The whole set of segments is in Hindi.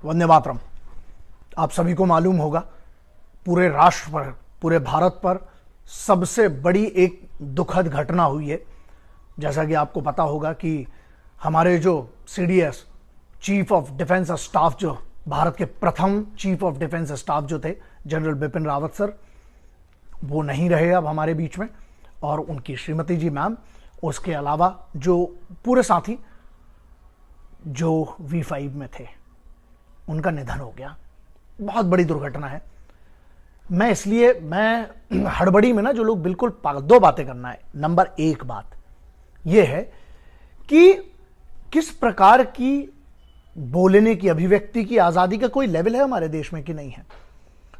वंदे मातरम। आप सभी को मालूम होगा, पूरे राष्ट्र पर, पूरे भारत पर सबसे बड़ी एक दुखद घटना हुई है। जैसा कि आपको पता होगा कि हमारे जो CDS chief of defence staff, जो भारत के प्रथम चीफ ऑफ डिफेंस स्टाफ जो थे, जनरल बिपिन रावत सर, वो नहीं रहे अब हमारे बीच में, और उनकी श्रीमती जी मैम, उसके अलावा जो पूरे साथी जो V5 में थे, उनका निधन हो गया। बहुत बड़ी दुर्घटना है। मैं हड़बड़ी में ना, जो लोग बिल्कुल दो बातें करना है। नंबर एक बात यह है कि किस प्रकार की बोलने की, अभिव्यक्ति की आजादी का कोई लेवल है हमारे देश में कि नहीं है।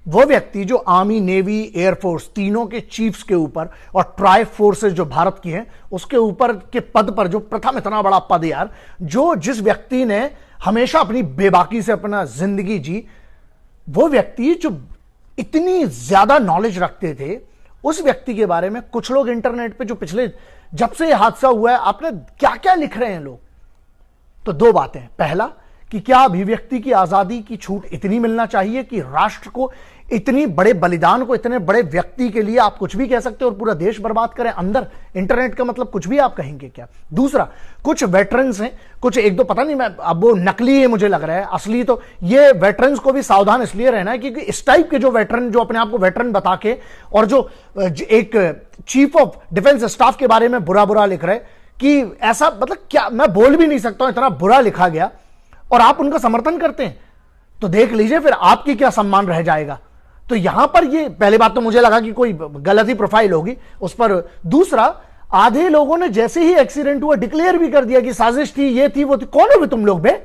वो व्यक्ति जो आर्मी, नेवी, एयरफोर्स तीनों के चीफ्स के ऊपर और ट्राई फोर्सेस जो भारत की हैं उसके ऊपर के पद पर, जो प्रथम इतना बड़ा पद यार, जो जिस व्यक्ति ने हमेशा अपनी बेबाकी से अपना जिंदगी जी, वो व्यक्ति जो इतनी ज्यादा नॉलेज रखते थे, उस व्यक्ति के बारे में कुछ लोग इंटरनेट पे, जो पिछले जब से यह हादसा हुआ है, आपने क्या क्या लिख रहे हैं लोग। तो दो बातें। पहला कि क्या अभिव्यक्ति की आजादी की छूट इतनी मिलना चाहिए कि राष्ट्र को, इतनी बड़े बलिदान को, इतने बड़े व्यक्ति के लिए आप कुछ भी कह सकते हो और पूरा देश बर्बाद करें। अंदर इंटरनेट का मतलब कुछ भी आप कहेंगे क्या। दूसरा, कुछ वेटरन्स हैं, कुछ एक दो, पता नहीं, मैं अब वो नकली है मुझे लग रहा है, असली तो ये वेटरन्स को भी सावधान इसलिए रहना है क्योंकि इस टाइप के जो वेटरन, जो अपने आप को वेटरन बता के और जो एक चीफ ऑफ डिफेंस स्टाफ के बारे में बुरा बुरा लिख रहे कि ऐसा, मतलब क्या, मैं बोल भी नहीं सकता हूं, इतना बुरा लिखा गया और आप उनका समर्थन करते हैं, तो देख लीजिए फिर आपकी क्या सम्मान रह जाएगा। तो यहां पर ये पहली बात तो मुझे लगा कि कोई गलत ही प्रोफाइल होगी उस पर। दूसरा, आधे लोगों ने जैसे ही एक्सीडेंट हुआ डिक्लेयर भी कर दिया कि साजिश थी, ये थी, वो थी। कौन हो भी तुम लोग बे?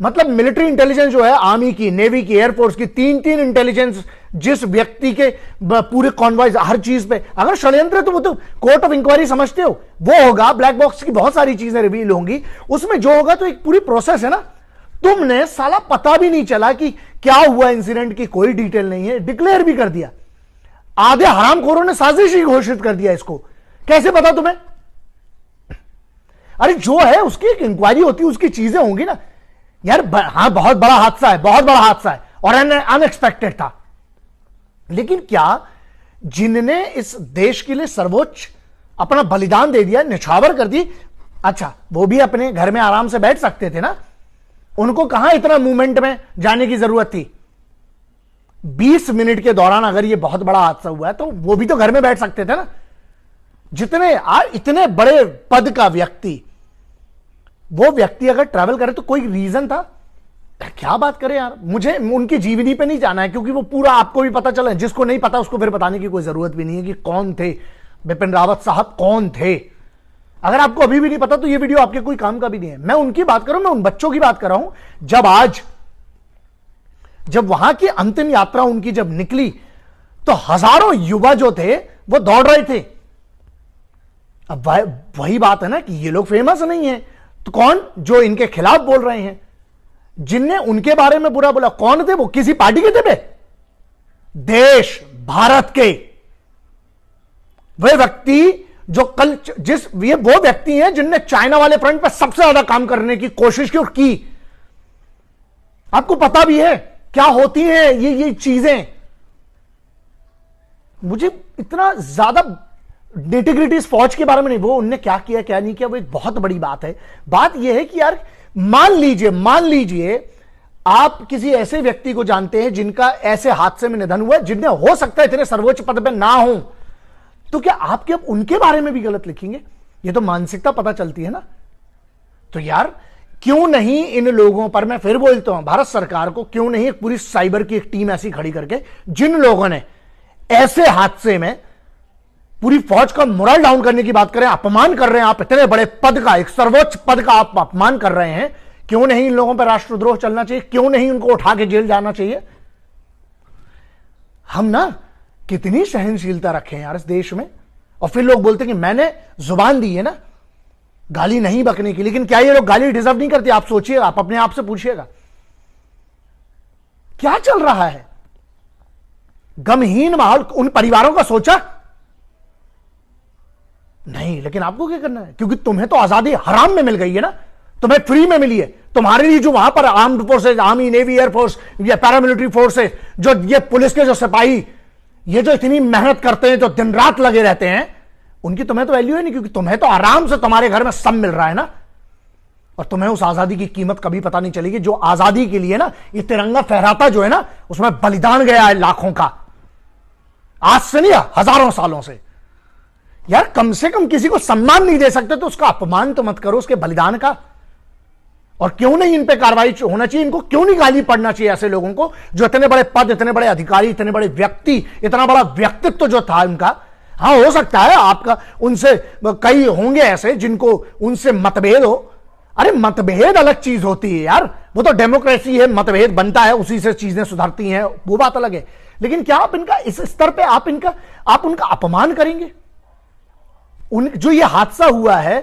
मतलब मिलिट्री इंटेलिजेंस जो है, आर्मी की, नेवी की, एयरफोर्स की, तीन इंटेलिजेंस जिस व्यक्ति के पूरे कॉन्वॉयज, हर चीज पे अगर षड्यंत्र है तो वो तो कोर्ट ऑफ इंक्वायरी समझते हो, वो होगा। ब्लैक बॉक्स की बहुत सारी चीजें रिवील होंगी, उसमें जो होगा तो एक पूरी प्रोसेस है ना। तुमने साला पता भी नहीं चला कि क्या हुआ, इंसिडेंट की कोई डिटेल नहीं है, डिक्लेयर भी कर दिया। आधे हरामखोरों ने साजिश ही घोषित कर दिया इसको। कैसे पता तुम्हें? अरे जो है उसकी एक इंक्वायरी होती है, उसकी चीजें होंगी ना यार। हाँ, बहुत बड़ा हादसा है, बहुत बड़ा हादसा है और अनएक्सपेक्टेड था, लेकिन क्या जिनने इस देश के लिए सर्वोच्च अपना बलिदान दे दिया, निछावर कर दी, अच्छा वो भी अपने घर में आराम से बैठ सकते थे ना। उनको कहां इतना मूवमेंट में जाने की जरूरत थी। 20 मिनट के दौरान अगर ये बहुत बड़ा हादसा हुआ है तो वो भी तो घर में बैठ सकते थे ना। जितने इतने बड़े पद का व्यक्ति, वो व्यक्ति अगर ट्रैवल करे तो कोई रीजन था? क्या बात करें यार। मुझे उनकी जीवनी पे नहीं जाना है क्योंकि वो पूरा आपको भी पता चला। जिसको नहीं पता उसको फिर बताने की कोई जरूरत भी नहीं है कि कौन थे बिपिन रावत साहब, कौन थे। अगर आपको अभी भी नहीं पता तो ये वीडियो आपके कोई काम का भी नहीं है। मैं उनकी बात कर रहा हूं, मैं उन बच्चों की बात कर रहा हूं। जब वहां की अंतिम यात्रा उनकी जब निकली तो हजारों युवा जो थे वो दौड़ रहे थे। अब वही बात है ना कि ये लोग फेमस नहीं है तो कौन जो इनके खिलाफ बोल रहे हैं, जिनने उनके बारे में बुरा बोला, कौन थे वो? किसी पार्टी के थे बे? देश भारत के वे व्यक्ति जो कल ये वो व्यक्ति हैं जिनने चाइना वाले फ्रंट पर सबसे ज्यादा काम करने की कोशिश की और की। आपको पता भी है क्या होती हैं ये चीजें। मुझे इतना ज्यादा नेटिग्रिटीज फौज के बारे में नहीं, वो उनने क्या किया क्या नहीं किया वो एक बहुत बड़ी बात है। बात यह है कि यार मान लीजिए आप किसी ऐसे व्यक्ति को जानते हैं जिनका ऐसे हादसे में निधन हुआ है, जिनने हो सकता है इतने सर्वोच्च पद पे ना हो, तो क्या आपके अब उनके बारे में भी गलत लिखेंगे? ये तो मानसिकता पता चलती है ना। तो यार क्यों नहीं इन लोगों पर, मैं फिर बोलता हूं, भारत सरकार को क्यों नहीं एक पूरी साइबर की एक टीम ऐसी खड़ी करके, जिन लोगों ने ऐसे हादसे में पूरी फौज का मोरल डाउन करने की बात करें, अपमान कर रहे हैं, आप इतने बड़े पद का, एक सर्वोच्च पद का आप अपमान कर रहे हैं, क्यों नहीं इन लोगों पर राष्ट्रद्रोह चलना चाहिए? क्यों नहीं उनको उठा के जेल जाना चाहिए? हम ना कितनी सहनशीलता रखें यार इस देश में, और फिर लोग बोलते हैं कि मैंने जुबान दी है ना गाली नहीं बकने की, लेकिन क्या ये लोग गाली डिजर्व नहीं करते? आप सोचिए, आप अपने आप से पूछिएगा क्या चल रहा है। गमहीन माहौल। उन परिवारों का सोचा नहीं, लेकिन आपको क्या करना है? क्योंकि तुम्हें तो आजादी हराम में मिल गई है ना, तुम्हें फ्री में मिली है। तुम्हारे लिए जो वहां पर armed forces, army, navy, air force या पैरामिलिट्री फोर्सेज, जो ये पुलिस के जो सिपाही, ये जो इतनी मेहनत करते हैं, जो दिन रात लगे रहते हैं, उनकी तुम्हें तो वैल्यू है नहीं, क्योंकि तुम्हें तो आराम से तुम्हारे घर में सब मिल रहा है ना। और तुम्हें उस आजादी की कीमत कभी पता नहीं चलेगी जो आजादी के लिए ना ये तिरंगा फहराता जो है ना, उसमें बलिदान गया है लाखों का, आज से नहीं हजारों सालों से। यार कम से कम किसी को सम्मान नहीं दे सकते तो उसका अपमान तो मत करो उसके बलिदान का। और क्यों नहीं इन पे कार्रवाई होना चाहिए? इनको क्यों नहीं गाली पड़ना चाहिए ऐसे लोगों को जो इतने बड़े पद, इतने बड़े अधिकारी, इतने बड़े व्यक्ति, इतना बड़ा व्यक्तित्व जो था उनका। हाँ, हो सकता है आपका उनसे कई होंगे ऐसे जिनको उनसे मतभेद हो। अरे मतभेद अलग चीज होती है यार, वो तो डेमोक्रेसी है, मतभेद बनता है, उसी से चीजें सुधरती हैं, वो बात अलग है। लेकिन क्या आप इनका इस स्तर पे आप उनका अपमान करेंगे? जो ये हादसा हुआ है,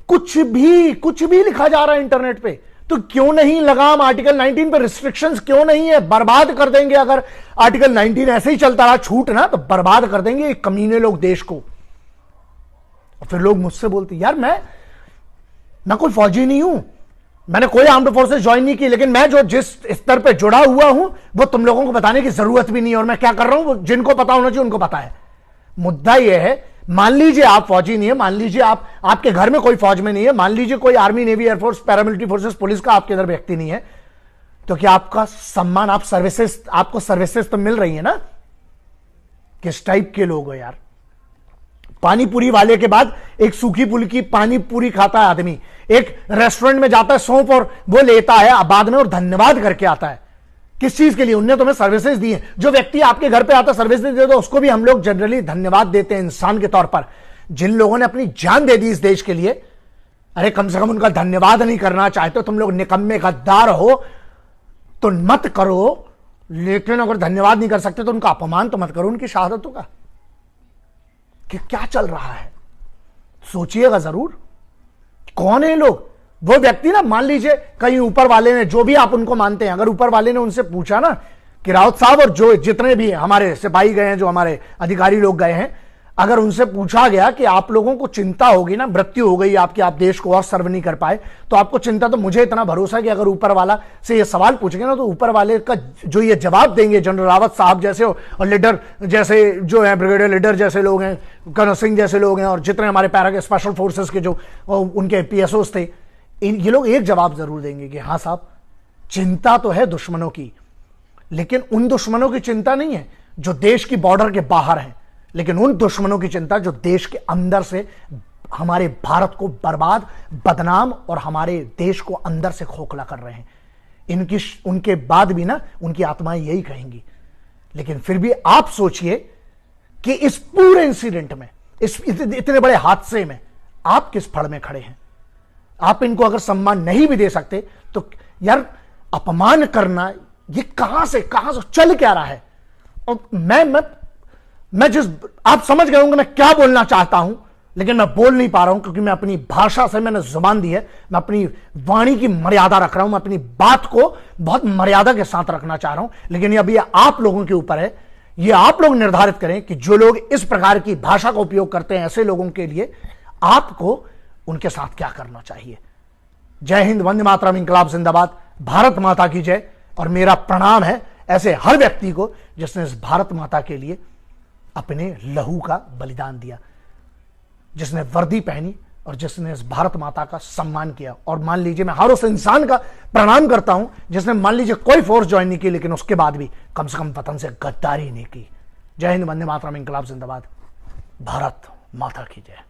कुछ भी लिखा जा रहा है इंटरनेट पे, तो क्यों नहीं लगाम आर्टिकल 19 पे? रिस्ट्रिक्शंस क्यों नहीं है? बर्बाद कर देंगे अगर आर्टिकल 19 ऐसे ही चलता रहा, छूट ना, तो बर्बाद कर देंगे ये कमीने लोग देश को। और फिर लोग मुझसे बोलते यार मैं कोई फौजी नहीं हूं, मैंने कोई आर्म्ड फोर्सेस ज्वाइन नहीं की, लेकिन मैं जो जिस स्तर पे जुड़ा हुआ हूं वो तुम लोगों को बताने की जरूरत भी नहीं है, और मैं क्या कर रहा हूं जिनको पता होना चाहिए उनको पता है। मुद्दा यह है, मान लीजिए आप फौजी नहीं है, मान लीजिए आपके घर में कोई फौज में नहीं है, मान लीजिए कोई army, navy, air force, paramilitary forces, police का आपके अंदर व्यक्ति नहीं है, तो क्या आपका सम्मान, आपको सर्विसेज तो मिल रही है ना? किस टाइप के लोग हो यार? पानी पूरी वाले के बाद एक सूखी पुल की पानी पूरी खाता है आदमी, एक रेस्टोरेंट में जाता है, सौंफ और वो लेता है बाद में और धन्यवाद करके आता है। किस चीज के लिए? उनने तुम्हें सर्विसेज दी है। जो व्यक्ति आपके घर पे आता सर्विसेज दे, तो उसको भी हम लोग जनरली धन्यवाद देते हैं इंसान के तौर पर। जिन लोगों ने अपनी जान दे दी इस देश के लिए, अरे कम से कम उनका धन्यवाद नहीं करना चाहते हो? तुम लोग निकम्मे गद्दार हो तो मत करो, लेकिन अगर धन्यवाद नहीं कर सकते तो उनका अपमान तो मत करो उनकी शहादतों का। कि क्या चल रहा है सोचिएगा जरूर। कौन है लोग? वो व्यक्ति ना, मान लीजिए कहीं ऊपर वाले ने, जो भी आप उनको मानते हैं, अगर ऊपर वाले ने उनसे पूछा ना कि राउत साहब और जो जितने भी हमारे सिपाही गए हैं, जो हमारे अधिकारी लोग गए हैं, अगर उनसे पूछा गया कि आप लोगों को चिंता होगी ना, मृत्यु हो गई आपकी, आप देश को और सर्व नहीं कर पाए, तो आपको चिंता, तो मुझे इतना भरोसा है कि अगर ऊपर वाला से ये सवाल पूछेंगे ना, तो ऊपर वाले का जो ये जवाब देंगे, जनरल रावत साहब जैसे और लीडर जैसे जो है, ब्रिगेडियर लीडर जैसे लोग हैं, कर्नल सिंह जैसे लोग हैं, और जितने हमारे पैरा के स्पेशल फोर्सेस के जो उनके PSOs थे, ये लोग एक जवाब जरूर देंगे कि हाँ साहब, चिंता तो है दुश्मनों की, लेकिन उन दुश्मनों की चिंता नहीं है जो देश की बॉर्डर के बाहर हैं, लेकिन उन दुश्मनों की चिंता जो देश के अंदर से हमारे भारत को बर्बाद, बदनाम और हमारे देश को अंदर से खोखला कर रहे हैं। उनके बाद भी ना उनकी आत्माएं यही कहेंगी। लेकिन फिर भी आप सोचिए कि इस पूरे इंसिडेंट में, इस इतने बड़े हादसे में आप किस फड़ में खड़े हैं? आप इनको अगर सम्मान नहीं भी दे सकते तो यार अपमान करना ये कहां से चल क्या रहा है? और मैं जिस, आप समझ गए होंगे मैं क्या बोलना चाहता हूं, लेकिन मैं बोल नहीं पा रहा हूं क्योंकि मैं अपनी भाषा से, मैंने जुबान दी है, मैं अपनी वाणी की मर्यादा रख रहा हूं, मैं अपनी बात को बहुत मर्यादा के साथ रखना चाह रहा हूं। लेकिन अब ये आप लोगों के ऊपर है, ये आप लोग निर्धारित करें कि जो लोग इस प्रकार की भाषा का उपयोग करते हैं, ऐसे लोगों के लिए आपको उनके साथ क्या करना चाहिए। जय हिंद, वंदे मातरम, इंकलाब जिंदाबाद, भारत माता की जय। और मेरा प्रणाम है ऐसे हर व्यक्ति को जिसने इस भारत माता के लिए अपने लहू का बलिदान दिया, जिसने वर्दी पहनी और जिसने इस भारत माता का सम्मान किया। और मान लीजिए मैं हर उस इंसान का प्रणाम करता हूं जिसने मान लीजिए कोई फोर्स ज्वाइन नहीं की, लेकिन उसके बाद भी कम से कम वतन से गद्दारी नहीं की। जय हिंद, वंदे मातरम, इंकलाब जिंदाबाद, भारत माता की जय।